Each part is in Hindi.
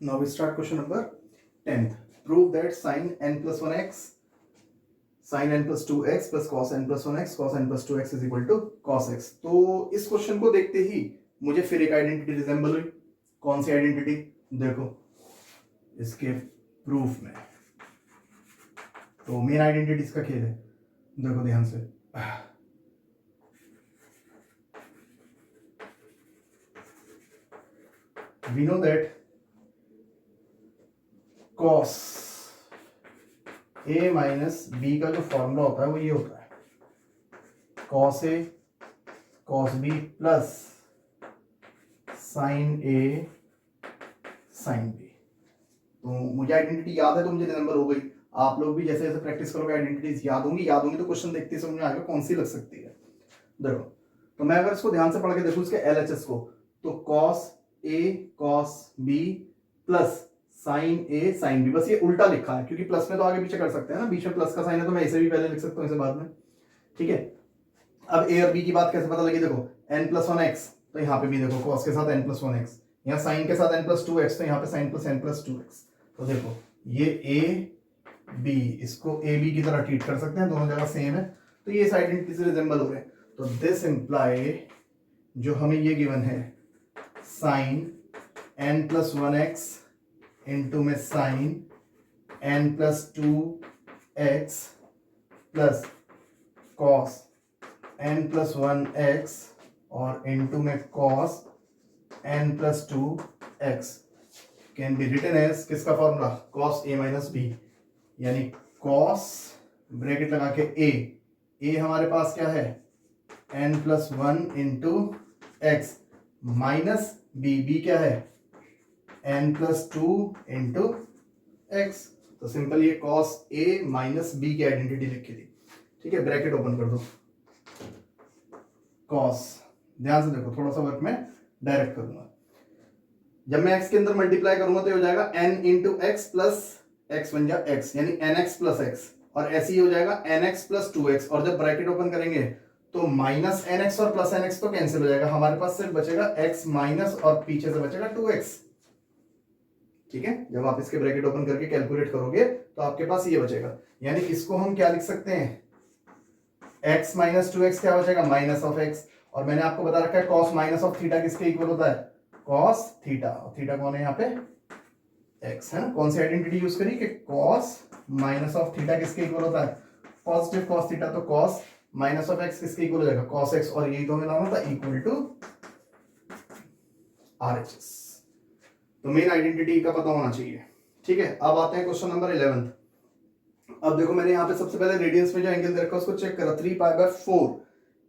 Now we start question number 10th. Prove that sin n plus 1x, sin n plus 2x plus cos n plus 1x, cos n plus 2x is equal to cos x. तो इस क्वेश्चन को देखते ही मुझे फिर एक आइडेंटिटी रिजेंबल हुई. कौन सी आइडेंटिटी? देखो इसके प्रूफ में तो मेन आइडेंटिटी इसका खेल है. देखो ध्यान से. We know that cos a minus b का जो फॉर्मूला होता है वो ये होता है cos a cos b plus sin a sin b. तो मुझे आइडेंटिटी याद है तो मुझे नंबर हो गई. आप लोग भी जैसे जैसे प्रैक्टिस करोगे आइडेंटिटीज याद होंगी तो क्वेश्चन देखते ही समझ में आएगा कौन सी लग सकती है. देखो तो मैं अगर इसको ध्यान से पढ़ के देखूं इसके LHS को तो cos a cos b plus sine a sine b. बस ये उल्टा लिखा है क्योंकि प्लस में तो आगे पीछे कर सकते हैं ना. बीच में प्लस का साइन है तो मैं इसे भी पहले लिख सकता हूं इसे बाद में. ठीक है. अब ए और बी की बात कैसे पता लगी? देखो n प्लस 1x तो यहाँ पे भी देखो cos के साथ n प्लस 1x, यहाँ साइन के साथ n प्लस 2x तो यहाँ पे sign plus n plus 2x. तो देखो ये a b इसको a b की तरह ट्रीट कर सकते हैं. दोनों जगह सेम है तो ये इस आइडेंटिटी से रिजेंबल हो रहे हैं. तो दिस इंप्लाई जो हमें ये गिवन है sine n plus 1x into में sine n plus 2x plus cos n plus 1x और इंटू में cos n plus 2x can be written as किसका formula? Cos a minus b. यानी कॉस ब्रैकेट लगा के a हमारे पास क्या है n plus 1 into x minus b क्या है n प्लस 2 इंटू एक्स. तो सिंपल ये cos a माइनस b की आइडेंटिटी लिखी थी. ठीक है. ब्रैकेट ओपन कर दो. cos ध्यान से देखो थोड़ा सा वर्क में डायरेक्ट करूंगा. जब मैं x के अंदर मल्टीप्लाई करूंगा तो ये हो जाएगा n into x plus x बन जा x यानी nx प्लस x और ऐसे ही हो जाएगा nx प्लस 2x. और जब ब्रैकेट ओपन करेंगे तो माइनस nx और प्लस nx तो कैंसिल हो जाएगा. हमारे पास सिर्फ बचेगा x माइनस और पीछे से बचेगा 2x. ठीक है. जब आप इसके ब्रैकेट ओपन करके कैलकुलेट करोगे तो आपके पास ये बचेगा. यानी इसको हम क्या लिख सकते हैं x माइनस 2x क्या बचेगा माइनस ऑफ x. और मैंने आपको बता रखा है cos माइनस ऑफ थीटा किसके इक्वल होता है cos थीटा. और थीटा कौन है यहाँ पे x है ना. कौन सी आइडेंटिटी यूज करी कि cos माइनस ऑफ थीटा किसके इक्वल होता है पॉजिटिव cos थीटा. तो cos माइनस ऑफ x किसके इक्वल हो जाएगा cos x. और यही तो हमें लाना था इक्वल टू RHS. तो मेन आइडेंटिटी का पता होना चाहिए. ठीक है. अब आते हैं क्वेश्चन नंबर 11. अब देखो मैंने यहाँ पे सबसे पहले रेडियंस में जो एंगल दे रखा है उसको चेक करा 3π/4.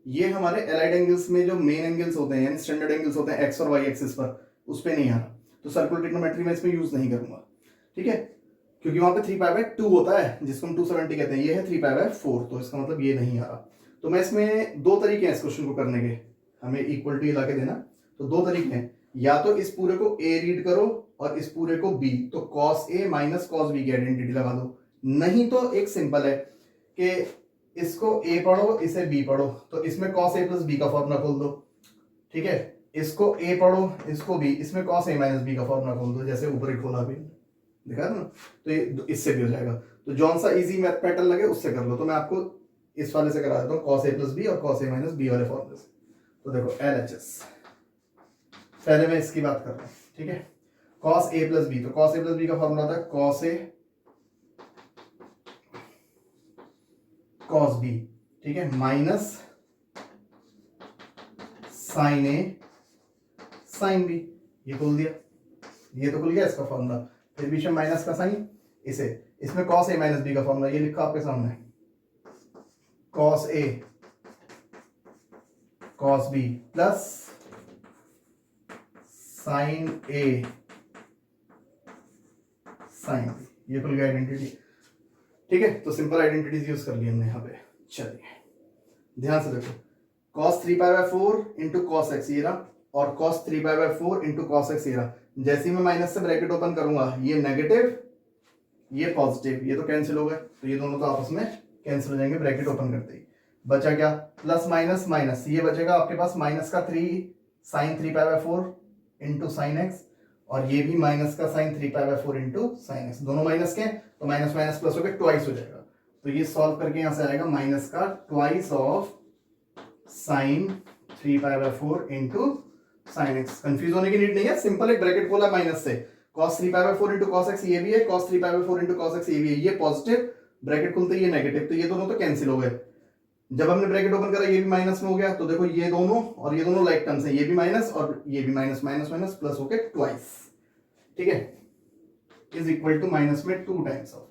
ये हमारे एलाइड एंगल्स में जो मेन एंगल्स होते हैं यानी स्टैंडर्ड एंगल्स होते हैं एक्स और वाई एक्सिस पर उस पे नहीं आ रहा. तो सर्कुलर ट्रिग्नोमेट्री में इसमें यूज नहीं करूंगा. ठीक है. क्योंकि वहां पे 3π/2 होता है जिसको हम 270 कहते हैं. ये है 3π/4 तो इसका मतलब ये नहीं आ रहा. तो मैं इसमें दो तरीके हैं इस क्वेश्चन को करने के. हमें इक्वल टू ला के देना. तो दो तरीके हैं. या तो इस पूरे को a रीड करो और इस पूरे को b. तो cos a minus cos b की आइडेंटिटी लगा दो. नहीं तो एक सिंपल है कि इसको a पढ़ो इसे b पढ़ो. तो इसमें cos a प्लस b का फॉर्मूला खोल दो. ठीक है. इसको a पढ़ो इसको b. इसमें cos a माइनस b का फॉर्मूला खोल दो जैसे ऊपर ही खोला भी दिखा ना. तो ये इससे भी हो जाएगा. तो जौन सा इजी मैथ पैटर्न लगे उससे कर लो. तो मैं आपको इस वाले से करा देता हूँ cos a प्लस b और cos a माइनस b वाले फॉर्मूले से. तो देखो LHS पहले मैं इसकी बात कर रहा हूँ. ठीक है. cos a plus b. तो cos a प्लस b का फॉर्मूला था cos a cos b. ठीक है. Minus sin a sin b. ये खोल दिया. ये तो खुल गया इसका फॉर्मूला. फिर बीच में माइनस का साइन इसे इसमें cos a माइनस b का फॉर्मूला ये लिखा आपके सामने cos a cos b plus sin a sin b. ये खुल गया आइडेंटिटी. ठीक है. तो सिंपल आइडेंटिटीज यूज कर ली हमने यहाँ पे. चलिए ध्यान से देखो cos 3π/4 इंटू cos x ये रहा और cos 3π/4 इंटू cos x ये रहा. जैसे ही मैं माइनस से ब्रैकेट ओपन करूंगा ये नेगेटिव ये पॉजिटिव ये तो कैंसिल हो गए. तो ये दोनों तो आपस में कैंसिल हो जाएंगे ब्रैकेट ओपन करते ही. बचा क्या प्लस माइनस माइनस. ये बचेगा आपके पास माइनस का 3 sin 3π/4 इंटू साइन एक्स और ये भी माइनस का साइन 3π/4 इंटू साइन एक्स, दोनों माइनस के तो माइनस माइनस प्लस होकर ट्वाइस हो जाएगा। तो ये सॉल्व करके यहां से आएगा माइनस का twice of sine 3π/4 into sine x. Confuse होने की नीड नहीं है, सिंपल एक ब्रैकेट खोला माइनस से, cos 3π/4 इंटू कॉस एक्स ये भी है, cos 3π/4 इंटू कॉस एक्स ये भी है, ये पॉजिटिव, ब्रैकेट खुलते ये नेगेटिव, तो ये दोनों तो कैंसिल हो गए। जब हमने ब्रैकेट ओपन करा ये भी माइनस में हो गया, तो देखो ये दोनों और ये दोनों लाइक टर्म्स हैं, ये भी माइनस और ये भी माइनस, माइनस माइनस प्लस होके ट्वाइस, ठीक है, इज इक्वल टू माइनस में 2 टाइम्स ऑफ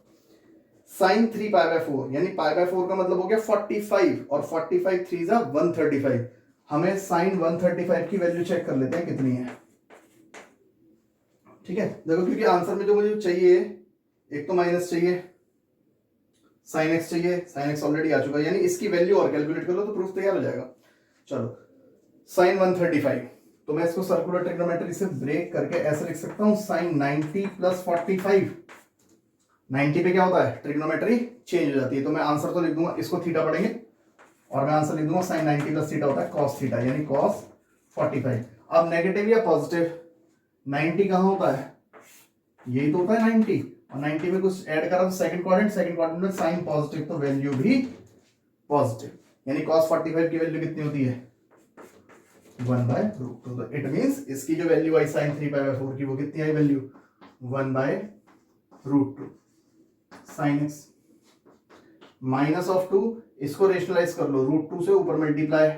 साइन 3π/4, यानी π/4 का मतलब हो गया 45 और 45 3 जा 135। हमें साइन 135 की वैल्यू चेक कर लेते हैं कितनी है, ठीक है। देखो क्योंकि आंसर में जो मुझे चाहिए एक तो माइनस चाहिए, साइन एक्स चाहिए, साइन एक्स ऑलरेडी आ चुका है, यानी इसकी वैल्यू और कैलकुलेट कर लो तो प्रूफ तैयार हो जाएगा। चलो साइन 135, तो मैं इसको सर्कुलर ट्रिग्नोमेट्री से ब्रेक करके ऐसे लिख सकता हूं, साइन 90 प्लस 45। 90 पे क्या होता है, ट्रिग्नोमेट्री चेंज हो जाती है, तो मैं आंसर तो लिख दूंगा, इसको थीटा पढ़ेंगे और मैं आंसर लिख दूंगा साइन 90 प्लस थीटा होता है कॉस थीटा, यानी कॉस 45। अब नेगेटिव या पॉजिटिव, 90 कहां होता है, यही तो होता है 90, और 90 में कुछ ऐड करा तो सेकंड क्वाड्रेंट में साइन पॉजिटिव, तो वैल्यू भी पॉजिटिव, यानी cos 45 की वैल्यू कितनी होती है 1/√2। तो इट मींस इसकी जो वैल्यू आई साइन 3π/4 की वो कितनी आई value 1/√2 sine x minus of 2, इसको रेशनलाइज कर लो, √2 से ऊपर मल्टीप्लाई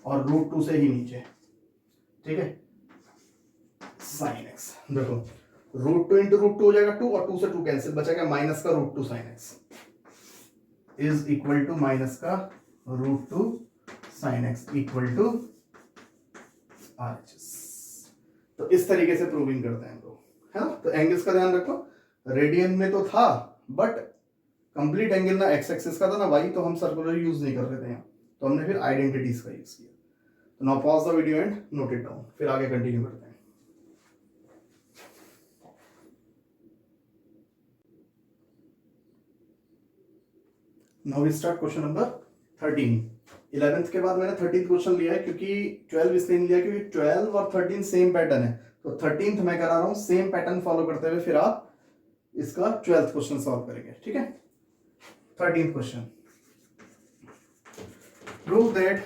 और √2 से ही नीचे, ठीक है, साइन एक्स। देखो √2 इंटू √2 हो जाएगा 2 और 2 से 2 कैंसिल, बचेगा माइनस का √2 sine x is equal to minus का √2 sine x equal to RHS। तो इस तरीके से प्रूविंग करते हैं हम लोग, है ना। तो एंगल्स का ध्यान रखो, रेडियन में तो था बट कंप्लीट एंगल ना एक्स एक्सिस का था ना वाई, तो हम सर्कुलर यूज नहीं कर रहे थे यहाँ, तो हमने फिर आइडेंटिटीज का यूज किया। तो now pause the video and note it down, फिर आगे कंटिन्यू करते हैं। Now we start question number 13। 11th के बाद मैंने 13th क्वेश्चन लिया है, क्योंकि 12 इसलिए लिया क्योंकि 12 और 13 सेम पैटर्न है, तो 13th मैं करा रहा हूं सेम पैटर्न फॉलो करते हुए, फिर आप इसका 12th क्वेश्चन सॉल्व करेंगे, ठीक है। 13th question, prove that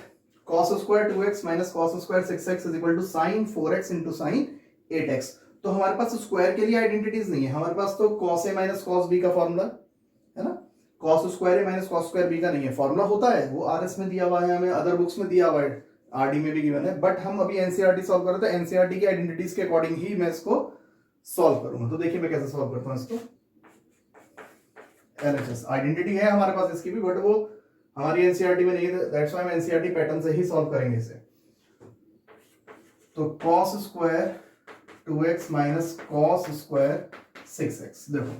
cos square 2x minus cos square 6x is equal to sin 4x into sin 8x। तो हमारे पास स्क्वायर के लिए आइडेंटिटीज नहीं है, हमारे पास तो cos a minus cos b का फॉर्मूला है ना, cos square a minus cos square b का नहीं है, फॉर्मूला होता है वो RS में दिया हुआ है, हमें अदर बुक्स में दिया हुआ है, RD में भी गिवन है, बट हम अभी NCERT सॉल्व कर रहे थे, NCERT की आइडेंटिटीज के अकॉर्डिंग ही मैं इसको सॉल्व करूंगा। तो देखिए मैं कैसे सॉल्व करता हूं इसको। LHS आइडेंटिटी है हमारे पास इसकी भी, बट वो हमारी NCERT में नहीं है, दैट्स व्हाई हम NCERT पैटर्न से ही सॉल्व करेंगे इसे। तो cos square 2x minus cos square 6x, देखो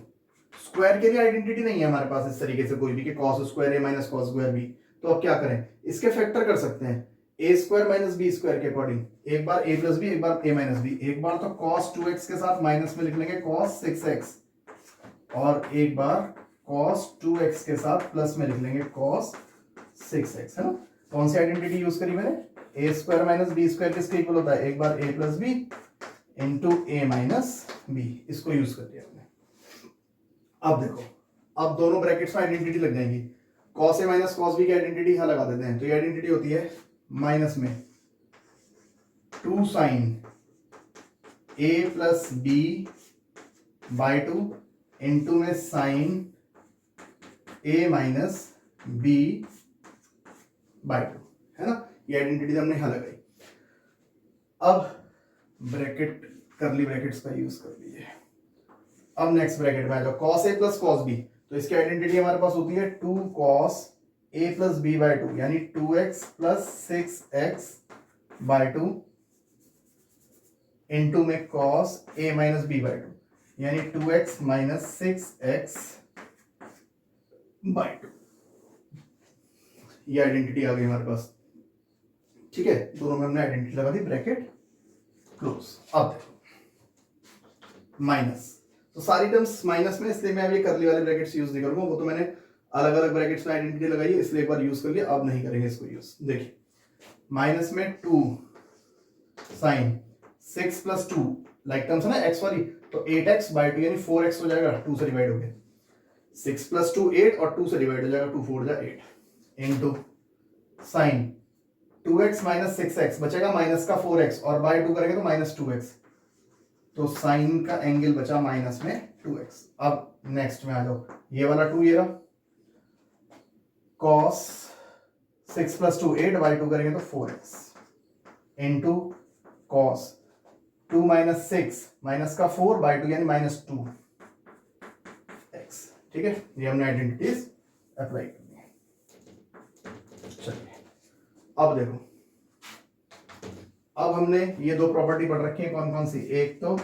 स्क्वायर के लिए आइडेंटिटी नहीं है हमारे पास इस तरीके से कोई भी कि cos square a minus cos square b, तो अब क्या करें, इसके फैक्टर कर सकते हैं a square minus b square के अकॉर्डिंग, एक बार a प्लस b, एक बार a माइनस b, एक बार तो cos 2x के साथ माइनस में लिख लेंगे cos 6x, और एक बार cos 2x के साथ प्लस में लिख लेंगे cos 6x, है ना। कौन सी आइडेंटिटी यूज करी मैंने, a square minus b square किसके इक्वल होता है, एक बार a plus b into a minus b, इसको यूज कर दिया हमने। अब देखो, अब दोनों ब्रैकेट्स में आइडेंटिटी लग जाएंगी, cos a minus cos b की आइडेंटिटी यहां लगा देते हैं, तो ये आइडेंटिटी होती है माइनस में 2 sine a plus b by 2 into में sine a minus b by 2, है ना, ये आइडेंटिटी हमने यहां लगाई। अब ब्रैकेट करली ब्रैकेट्स का यूज कर लीजिए। अब नेक्स्ट ब्रैकेट में आ जाओ, cos a plus cos b, तो इसकी आइडेंटिटी हमारे पास होती है 2 cos a plus b by 2, यानी 2x plus 6x by 2 into में cos a minus b by 2, यानी 2x माइनस 6x बाई 2। ये आइडेंटिटी आ गई हमारे पास, ठीक है, दोनों में हमने आइडेंटिटी लगा दी, ब्रैकेट क्लोज। अब देखो माइनस, तो सारी टर्म्स माइनस में, इसलिए मैं अब ये करली वाले ब्रैकेट्स यूज नहीं करूंगा, वो तो मैंने अलग अलग ब्रैकेट्स में आइडेंटिटी लगाई है, इसलिए एक बार यूज कर लिया, अब नहीं करेंगे इसको यूज। देखिए माइनस में 2 साइन 6 प्लस 2 लाइक टर्म्स है ना एक्स वाली, तो 8x बाई 2 यानी 4x हो जाएगा, 2 से डिवाइड हो गया, 6 प्लस 2 8 और 2 से डिवाइड हो जाएगा, 2 4 जा 8 into sine 2x minus 6x बचेगा माइनस का 4x और बाई 2 करेंगे तो माइनस 2x, तो साइन का एंगल बचा माइनस में 2x। अब नेक्स्ट में आ जाओ, ये वाला 2 ये रहा, cos 6 प्लस 2 8 बाई 2 करेंगे तो 4x into cos 2 minus 6 minus का 4 बाई 2 यानी माइनस 2x। ठीक है, ये हमने आइडेंटिटीज अप्लाई करनी है। चलिए अब देखो, अब हमने ये दो प्रॉपर्टी पढ़ रखी है, कौन कौन सी, एक तो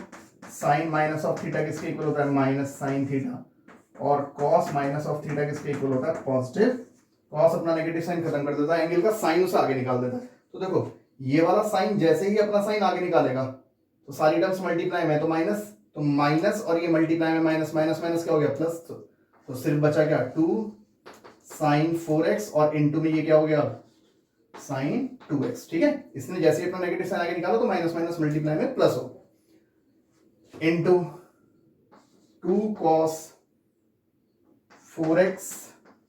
साइन माइनस ऑफ थीटा किसके इक्वल होता है, माइनस साइन थीटा, और कॉस माइनस ऑफ थीटा किसके इक्वल होता है, पॉजिटिव। कॉस अपना नेगेटिव साइन खत्म कर देता है, एंगल का साइन उसे आगे निकाल देता है। तो देखो ये वाला साइन जैसे ही अपना साइन आगे निकालेगा तो सारी टर्म्स मल्टीप्लाई में, तो माइनस, तो माइनस और ये मल्टीप्लाई में माइनस, माइनस माइनस क्या हो गया प्लस, तो सिर्फ बचा क्या 2 साइन 4x और इनटू में ये क्या हो गया साइन 2x। ठीक है, इसने जैसे ही अपना नेगेटिव साइन आगे निकाला तो माइनस माइनस मल्टीप्लाई में प्लस हो, इनटू 2 cos 4x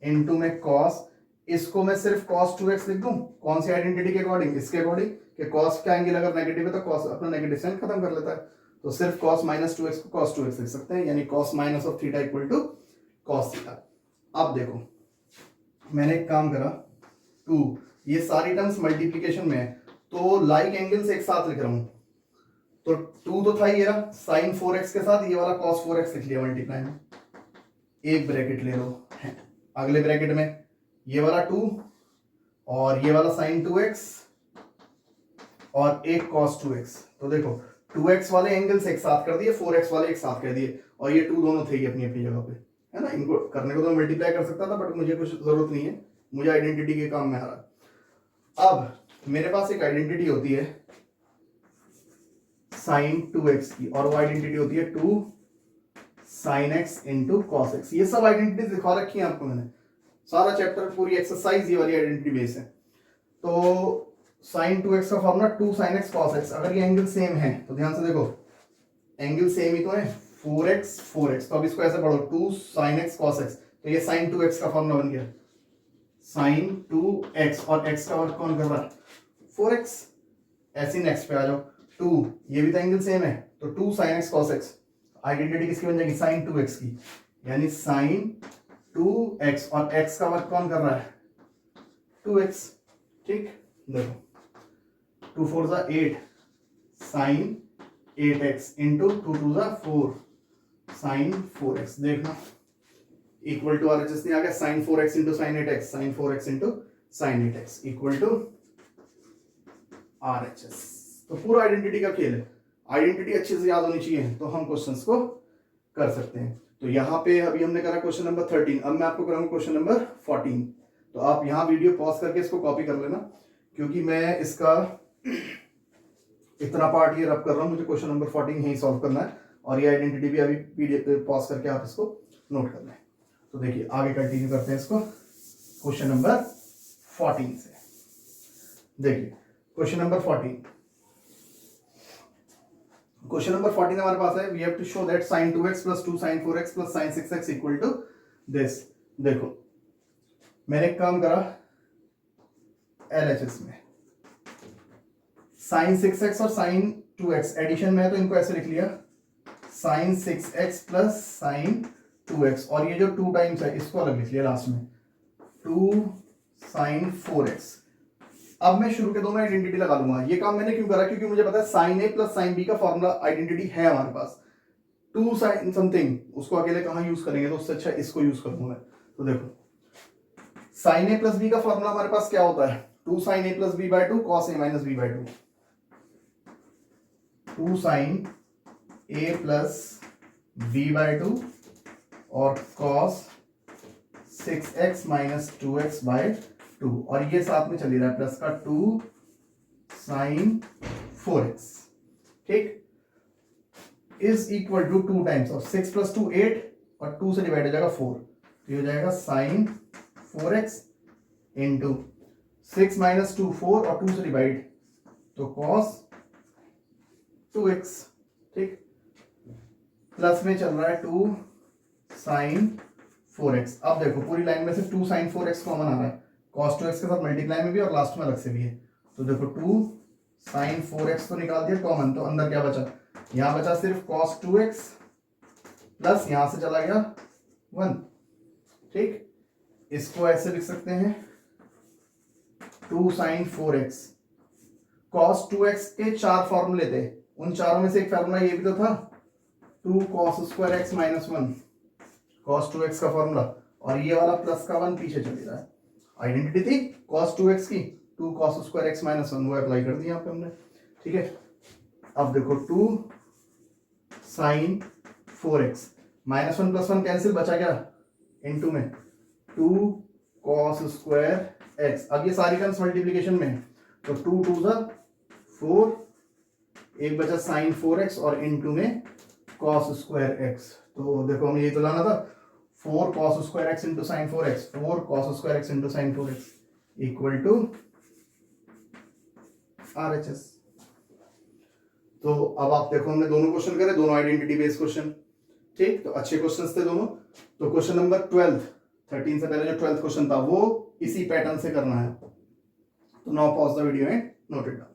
इनटू में cos, इसको मैं सिर्फ cos 2x लिख दूं, कौन सी आइडेंटिटी के अकॉर्डिंग, इसके अकॉर्डिंग कि cos का एंगल अगर नेगेटिव है तो cos अपना नेगेटिव साइन खत्म कर लेता है, तो सिर्फ cos माइनस 2x को cos 2x लिख सकते हैं, यानी cos minus of theta equal to cos theta. अब देखो मैंने एक काम करा, 2 ये सारी टर्म्स मल्टीप्लीकेशन में है तो लाइक एंगल्स एक साथ लिख रहा हूं, तो 2 तो था ये रहा साइन 4x के साथ ये वाला cos 4x लिख लिया मल्टीप्लाई में, एक ब्रैकेट ले लो, अगले ब्रैकेट में ये वाला 2 और ये वाला साइन 2x और एक cos 2x, तो देखो 2x वाले एंगल्स एक साथ कर दिए, 4x वाले एक साथ कर दिए, और ये 2 दोनों थे ये अपनी अपनी जगह पे, है ना, इनको करने को तो मल्टीप्लाई कर सकता था बट मुझे कुछ जरूरत नहीं है, मुझे आइडेंटिटी के काम में आ रहा। अब मेरे पास एक आइडेंटिटी होती है साइन 2x की, और वो आइडेंटिटी होती है 2 sine x into cos x. ये सब आइडेंटिटीज दिखा रखी है आपको मैंने, सारा चैप्टर पूरी एक्सरसाइज ये वाली आइडेंटिटी बेस है। तो साइन 2x का formula 2 sine x cos x, अगर ये एंगल सेम है तो ध्यान से देखो एंगल सेम ही तो है, 4x 4x, तो अब इसको ऐसे पढ़ो 2 साइन x cos x, तो ये साइन 2x का फॉर्मूला बन गया साइन 2x, और x का वर्क कौन कर रहा है 4x। ऐसे नेक्स्ट पे आ जाओ, 2 ये भी तो एंगल सेम है तो 2 sine x cos x, identity किसकी बन जाएगी साइन 2x की, यानी साइन 2x, और x का वर्क कौन कर रहा है 2x। ठीक, देखो 2 4 जा 8 साइन 8x इंटू 2 2 जा 4 साइन 4x, देखना इक्वल टू RHS नहीं आ गया, sine 4x into sine 8x, sine 4x into sine 8x equal to RHS। तो पूरा आइडेंटिटी का खेल है, आइडेंटिटी अच्छे से याद होनी चाहिए तो हम क्वेश्चंस को कर सकते हैं। तो यहाँ पे अभी हमने करा क्वेश्चन नंबर 13, अब मैं आपको कराऊंगा क्वेश्चन नंबर 14। तो आप यहाँ वीडियो पॉज करके इसको कॉपी कर लेना, क्योंकि मैं इसका इतना पार्ट ये रब कर रहा हूँ, मुझे क्वेश्चन नंबर 14 यही सॉल्व करना है, और ये आइडेंटिटी भी अभी वीडियो पॉज करके आप इसको नोट कर लें। तो देखिए आगे कंटिन्यू करते हैं इसको क्वेश्चन नंबर 14 से। देखिए क्वेश्चन नंबर 14, क्वेश्चन नंबर 14 हमारे पास है, we have to show that sin 2x plus 2 sin 4x plus sin 6x equal to this. देखो मैंने एक काम करा LHS में, sin 6x और sin 2x एडिशन में है तो इनको ऐसे लिख लिया sin 6x plus sin 2x, और ये जो 2 टाइम्स है इसको अलग लिख लिया लास्ट में 2 sin 4x। अब मैं शुरू के दो में आइडेंटिटी लगा लूंगा। ये काम मैंने क्यों करा, क्योंकि मुझे पता है साइन ए प्लस साइन बी का फॉर्मूला आइडेंटिटी है हमारे पास, 2 साइन समथिंग, उसको अकेले कहां यूज करेंगे, तो उससे अच्छा इसको यूज करूंगा मैं। तो देखो साइन ए प्लस बी का फॉर्मूला हमारे पास क्या होता है, 2 sign A plus B bye 2 cos A minus B bye 2, 2 sign A plus B bye 2 और cos 6x minus 2x bye 2, और ये साथ में चली रहा है प्लस का 2 साइन 4x, ठीक, is equal to 2 times of 6 plus 2 8 और 2 से डिवाइड हो जाएगा 4, तो ये हो जाएगा साइन 4x इंटू 6 माइनस 2 4 और 2 से डिवाइड, तो कॉस 2x, ठीक, प्लस में चल रहा है 2 sin 4x। अब देखो पूरी लाइन में से 2 sin 4x कॉमन आ रहा है, cos 2x के साथ मल्टीप्लाई में भी और लास्ट में अलग से भी है। तो देखो 2 sin 4x तो निकाल दिया कॉमन, तो अंदर क्या बचा, यहाँ बचा सिर्फ cos 2x प्लस यहाँ से चला गया 1, ठीक। इसको ऐसे लिख सकते हैं 2 sin 4x, cos 2x के 4 फॉर्मूले थे, उन चारों में से एक फॉर्मूला ये भी तो था 2 cos square x minus 1, cos 2x का फॉर्मूला, और ये वाला प्लस का 1 पीछे चले रहा है। आइडेंटिटी थी cos 2x की, 2 cos स्क्वायर x माइनस 1, वो अप्लाई कर दिया यहाँ पे हमने, ठीक है। अब देखो 2 sin 4x minus 1 plus 1 cancel, बचा क्या इनटू में 2 cos स्क्वायर x। अब ये सारी टर्म्स मल्टीप्लिकेशन में है, तो 2 2 जा 4, एक बचा sin 4x और इनटू में cos स्क्वायर x। तो देखो हमें ये तो लाना था 4 cos square x into sine 4x, 4 cos square x into sine 4x equal to RHS। तो अब आप देखो हमने दोनों क्वेश्चन करे, दोनों आइडेंटिटी बेस्ड क्वेश्चन, ठीक। तो अच्छे क्वेश्चंस थे दोनों। तो क्वेश्चन नंबर 12, 13 से पहले जो 12th क्वेश्चन था वो इसी पैटर्न से करना है। तो now pause the video and note it down.